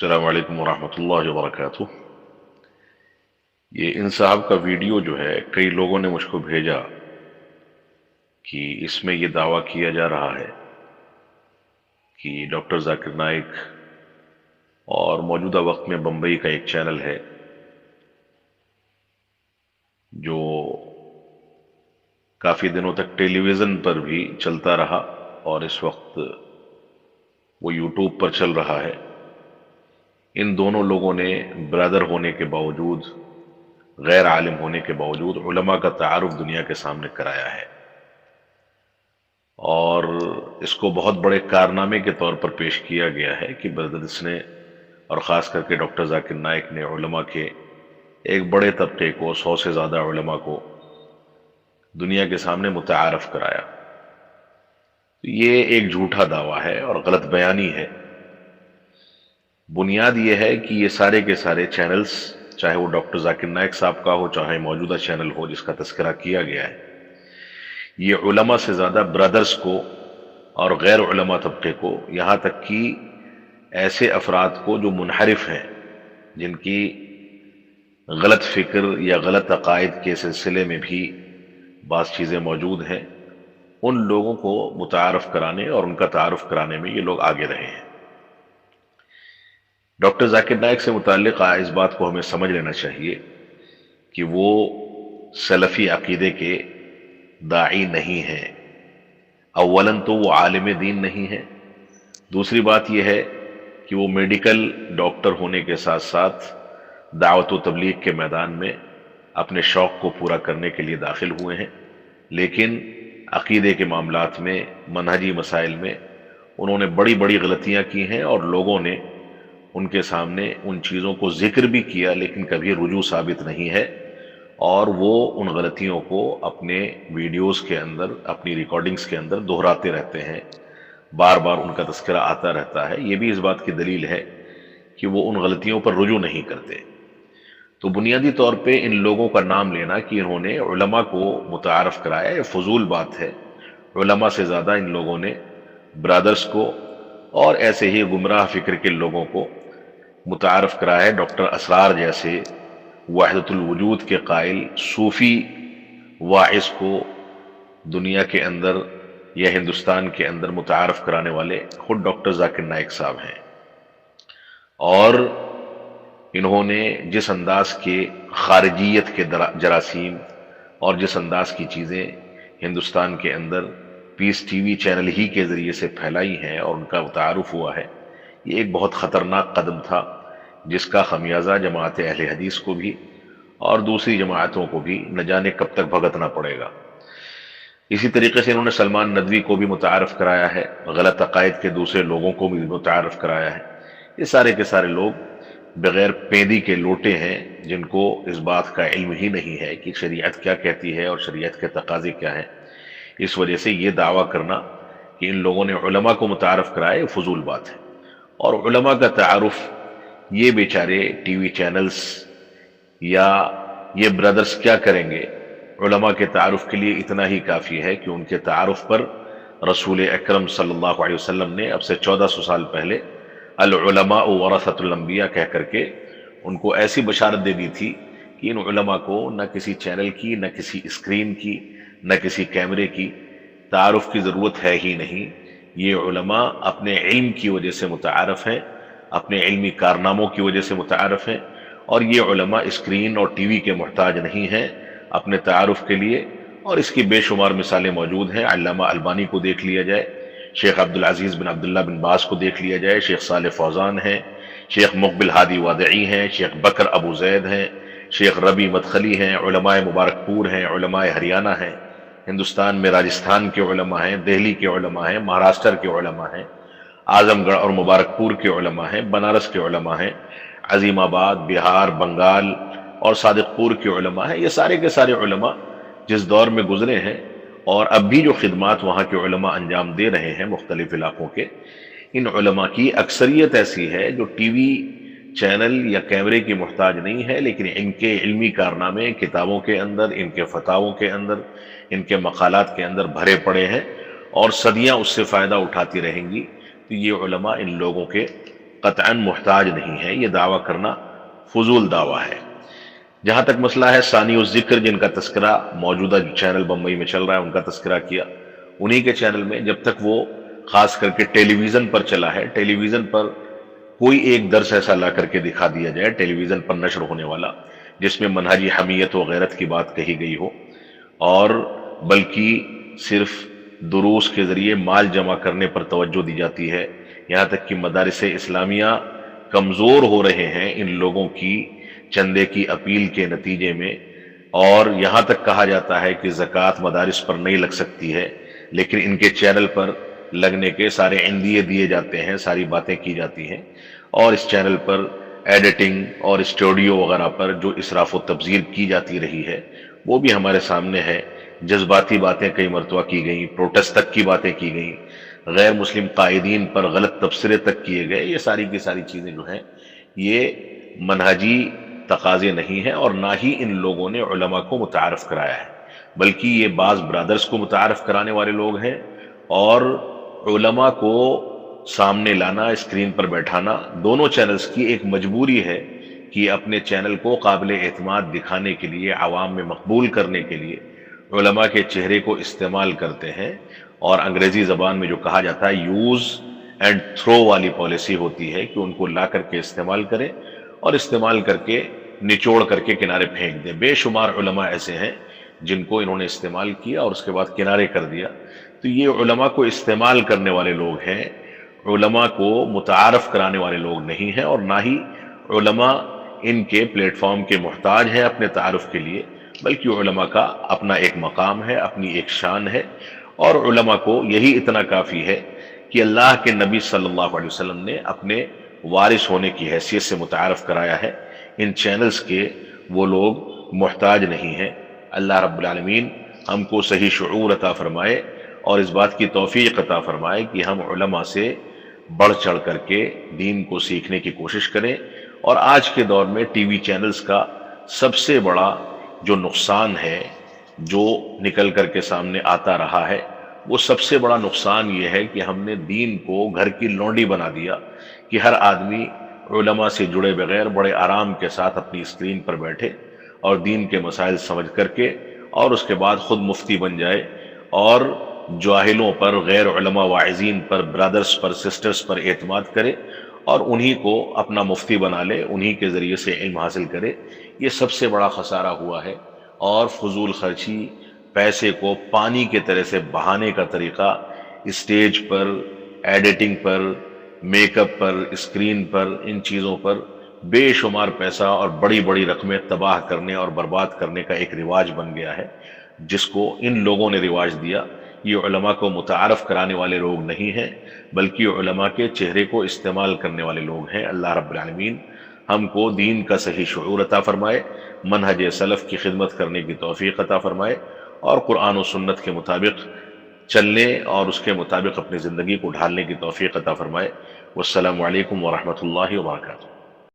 السلام علیکم ورحمۃ اللہ وبرکاتہ۔ یہ ان صاحب کا ویڈیو جو ہے کئی لوگوں نے مجھ کو بھیجا کہ اس میں یہ دعویٰ کیا جا رہا ہے کہ ڈاکٹر ذاکر نائک اور موجودہ وقت میں بمبئی کا ایک چینل ہے جو کافی دنوں تک ٹیلی ویژن پر بھی چلتا رہا اور اس وقت وہ یوٹیوب پر چل رہا ہے، ان دونوں لوگوں نے برادر ہونے کے باوجود، غیر عالم ہونے کے باوجود علماء کا تعارف دنیا کے سامنے کرایا ہے، اور اس کو بہت بڑے کارنامے کے طور پر پیش کیا گیا ہے کہ بردرس نے اور خاص کر کے ڈاکٹر ذاکر نائک نے علماء کے ایک بڑے طبقے کو، 100 سے زیادہ علماء کو دنیا کے سامنے متعارف کرایا۔ یہ ایک جھوٹا دعویٰ ہے اور غلط بیانی ہے۔ بنیاد یہ ہے کہ یہ سارے کے سارے چینلز، چاہے وہ ڈاکٹر ذاکر نائک صاحب کا ہو، چاہے موجودہ چینل ہو جس کا تذکرہ کیا گیا ہے، یہ علماء سے زیادہ برادرز کو اور غیر علماء طبقے کو، یہاں تک کہ ایسے افراد کو جو منحرف ہیں، جن کی غلط فکر یا غلط عقائد کے سلسلے میں بھی بعض چیزیں موجود ہیں، ان لوگوں کو متعارف کرانے اور ان کا تعارف کرانے میں یہ لوگ آگے رہے ہیں۔ ڈاکٹر ذاکر نائک سے متعلق اس بات کو ہمیں سمجھ لینا چاہیے کہ وہ سلفی عقیدے کے داعی نہیں ہیں۔ اولاً تو وہ عالم دین نہیں ہے، دوسری بات یہ ہے کہ وہ میڈیکل ڈاکٹر ہونے کے ساتھ ساتھ دعوت و تبلیغ کے میدان میں اپنے شوق کو پورا کرنے کے لیے داخل ہوئے ہیں، لیکن عقیدے کے معاملات میں، منہجی مسائل میں انہوں نے بڑی بڑی غلطیاں کی ہیں، اور لوگوں نے ان کے سامنے ان چیزوں کو ذکر بھی کیا لیکن کبھی رجوع ثابت نہیں ہے، اور وہ ان غلطیوں کو اپنے ویڈیوز کے اندر، اپنی ریکارڈنگز کے اندر دہراتے رہتے ہیں، بار بار ان کا تذکرہ آتا رہتا ہے۔ یہ بھی اس بات کی دلیل ہے کہ وہ ان غلطیوں پر رجوع نہیں کرتے۔ تو بنیادی طور پہ ان لوگوں کا نام لینا کہ انہوں نے علماء کو متعارف کرایا، یہ فضول بات ہے۔ علماء سے زیادہ ان لوگوں نے برادرز کو اور ایسے ہی گمراہ فکر کے لوگوں کو متعارف کرایا ہے۔ ڈاکٹر اسرار جیسے وحدت الوجود کے قائل صوفی واعظ کو دنیا کے اندر یا ہندوستان کے اندر متعارف کرانے والے خود ڈاکٹر ذاکر نائک صاحب ہیں، اور انہوں نے جس انداز کے خارجیت کے جراثیم اور جس انداز کی چیزیں ہندوستان کے اندر پیس ٹی وی چینل ہی کے ذریعے سے پھیلائی ہیں اور ان کا تعارف ہوا ہے، یہ ایک بہت خطرناک قدم تھا، جس کا خمیازہ جماعت اہل حدیث کو بھی اور دوسری جماعتوں کو بھی نہ جانے کب تک بھگتنا پڑے گا۔ اسی طریقے سے انہوں نے سلمان ندوی کو بھی متعارف کرایا ہے، غلط عقائد کے دوسرے لوگوں کو بھی متعارف کرایا ہے۔ یہ سارے کے سارے لوگ بغیر پیدی کے لوٹے ہیں، جن کو اس بات کا علم ہی نہیں ہے کہ شریعت کیا کہتی ہے اور شریعت کے تقاضے کیا ہیں۔ اس وجہ سے یہ دعویٰ کرنا کہ ان لوگوں نے علماء کو متعارف کرایا، یہ فضول بات ہے۔ اور علماء کا تعارف یہ بیچارے ٹی وی چینلز یا یہ برادرز کیا کریں گے؟ علماء کے تعارف کے لیے اتنا ہی کافی ہے کہ ان کے تعارف پر رسول اکرم صلی اللہ علیہ وسلم نے اب سے 1400 سال پہلے العلماء ورثۃ الانبیاء کہہ کر کے ان کو ایسی بشارت دے دی تھی کہ ان علماء کو نہ کسی چینل کی، نہ کسی اسکرین کی، نہ کسی کیمرے کی تعارف کی ضرورت ہے ہی نہیں۔ یہ علماء اپنے علم کی وجہ سے متعارف ہیں، اپنے علمی کارناموں کی وجہ سے متعارف ہیں، اور یہ علماء اسکرین اور ٹی وی کے محتاج نہیں ہیں اپنے تعارف کے لیے، اور اس کی بے شمار مثالیں موجود ہیں۔ علامہ البانی کو دیکھ لیا جائے، شیخ عبدالعزیز بن عبداللہ بن باز کو دیکھ لیا جائے، شیخ صالح فوزان ہیں، شیخ مقبل ہادی وادعی ہیں، شیخ بکر ابو زید ہیں، شیخ ربی مدخلی ہیں، علماء مبارک پور ہیں، علماء ہریانہ ہیں، ہندوستان میں راجستھان کے علماء ہیں، دہلی کے علماء ہیں، مہاراشٹر کے علماء ہیں، اعظم گڑھ اور مبارک پور کے علماء ہیں، بنارس کے علماء ہیں، عظیم آباد، بہار، بنگال اور صادق پور کے علماء ہیں۔ یہ سارے کے سارے علماء جس دور میں گزرے ہیں اور اب بھی جو خدمات وہاں کے علماء انجام دے رہے ہیں مختلف علاقوں کے، ان علماء کی اکثریت ایسی ہے جو ٹی وی چینل یا کیمرے کی محتاج نہیں ہے، لیکن ان کے علمی کارنامے کتابوں کے اندر، ان کے فتاووں کے اندر، ان کے مقالات کے اندر بھرے پڑے ہیں، اور صدیاں اس سے فائدہ اٹھاتی رہیں گی۔ تو یہ علماء ان لوگوں کے قطعاً محتاج نہیں ہے، یہ دعویٰ کرنا فضول دعویٰ ہے۔ جہاں تک مسئلہ ہے ثانی الذکر، جن کا تذکرہ موجودہ چینل بمبئی میں چل رہا ہے ان کا تذکرہ کیا، انہی کے چینل میں جب تک وہ خاص کر کے ٹیلی ویژن پر چلا ہے، ٹیلی ویژن پر کوئی ایک درس ایسا لا کر کے دکھا دیا جائے ٹیلی ویژن پر نشر ہونے والا، جس میں منہجی حمیت و غیرت کی بات کہی گئی ہو، اور بلکہ صرف دروس کے ذریعے مال جمع کرنے پر توجہ دی جاتی ہے، یہاں تک کہ مدارس اسلامیہ کمزور ہو رہے ہیں ان لوگوں کی چندے کی اپیل کے نتیجے میں، اور یہاں تک کہا جاتا ہے کہ زکوٰۃ مدارس پر نہیں لگ سکتی ہے، لیکن ان کے چینل پر لگنے کے سارے عندیے دیے جاتے ہیں، ساری باتیں کی جاتی ہیں، اور اس چینل پر ایڈیٹنگ اور اسٹوڈیو وغیرہ پر جو اسراف و تبذیر کی جاتی رہی ہے وہ بھی ہمارے سامنے ہے۔ جذباتی باتیں کئی مرتبہ کی گئیں، پروٹیسٹ تک کی باتیں کی گئیں، غیر مسلم قائدین پر غلط تبصرے تک کیے گئے، یہ ساری کی ساری چیزیں جو ہیں یہ منہجی تقاضے نہیں ہیں، اور نہ ہی ان لوگوں نے علماء کو متعارف کرایا ہے، بلکہ یہ بعض برادرز کو متعارف کرانے والے لوگ ہیں، اور علماء کو سامنے لانا، اسکرین پر بیٹھانا دونوں چینلز کی ایک مجبوری ہے کہ اپنے چینل کو قابل اعتماد دکھانے کے لیے، عوام میں مقبول کرنے کے لیے علماء کے چہرے کو استعمال کرتے ہیں، اور انگریزی زبان میں جو کہا جاتا ہے یوز اینڈ تھرو والی پالیسی ہوتی ہے کہ ان کو لا کر کے استعمال کریں اور استعمال کر کے نچوڑ کر کے کنارے پھینک دیں۔ بے شمار علماء ایسے ہیں جن کو انہوں نے استعمال کیا اور اس کے بعد کنارے کر دیا۔ تو یہ علماء کو استعمال کرنے والے لوگ ہیں، علماء کو متعارف کرانے والے لوگ نہیں ہیں، اور نہ ہی علماء ان کے پلیٹ فارم کے محتاج ہیں اپنے تعارف کے لیے، بلکہ علماء کا اپنا ایک مقام ہے، اپنی ایک شان ہے، اور علماء کو یہی اتنا کافی ہے کہ اللہ کے نبی صلی اللہ علیہ وسلم نے اپنے وارث ہونے کی حیثیت سے متعارف کرایا ہے۔ ان چینلز کے وہ لوگ محتاج نہیں ہیں۔ اللہ رب العالمین ہم کو صحیح شعور عطا فرمائے اور اس بات کی توفیق عطا فرمائے کہ ہم علماء سے بڑھ چڑھ کر کے دین کو سیکھنے کی کوشش کریں، اور آج کے دور میں ٹی وی چینلز کا سب سے بڑا جو نقصان ہے جو نکل کر کے سامنے آتا رہا ہے، وہ سب سے بڑا نقصان یہ ہے کہ ہم نے دین کو گھر کی لونڈی بنا دیا کہ ہر آدمی علماء سے جڑے بغیر بڑے آرام کے ساتھ اپنی اسکرین پر بیٹھے اور دین کے مسائل سمجھ کر کے، اور اس کے بعد خود مفتی بن جائے، اور جاہلوں پر، غیر علماء واعظین پر، برادرز پر، سسٹرز پر اعتماد کرے اور انہی کو اپنا مفتی بنا لے، انہی کے ذریعے سے علم حاصل کرے۔ یہ سب سے بڑا خسارہ ہوا ہے، اور فضول خرچی، پیسے کو پانی کے طرح سے بہانے کا طریقہ اسٹیج پر، ایڈیٹنگ پر، میک اپ پر، اسکرین پر، ان چیزوں پر بے شمار پیسہ اور بڑی بڑی رقمیں تباہ کرنے اور برباد کرنے کا ایک رواج بن گیا ہے، جس کو ان لوگوں نے رواج دیا۔ یہ علماء کو متعارف کرانے والے لوگ نہیں ہیں، بلکہ علماء کے چہرے کو استعمال کرنے والے لوگ ہیں۔ اللہ رب العالمین ہم کو دین کا صحیح شعور عطا فرمائے، منہج سلف کی خدمت کرنے کی توفیق عطا فرمائے، اور قرآن و سنت کے مطابق چلنے اور اس کے مطابق اپنی زندگی کو ڈھالنے کی توفیق عطا فرمائے۔ والسلام علیکم ورحمۃ اللہ وبرکاتہ۔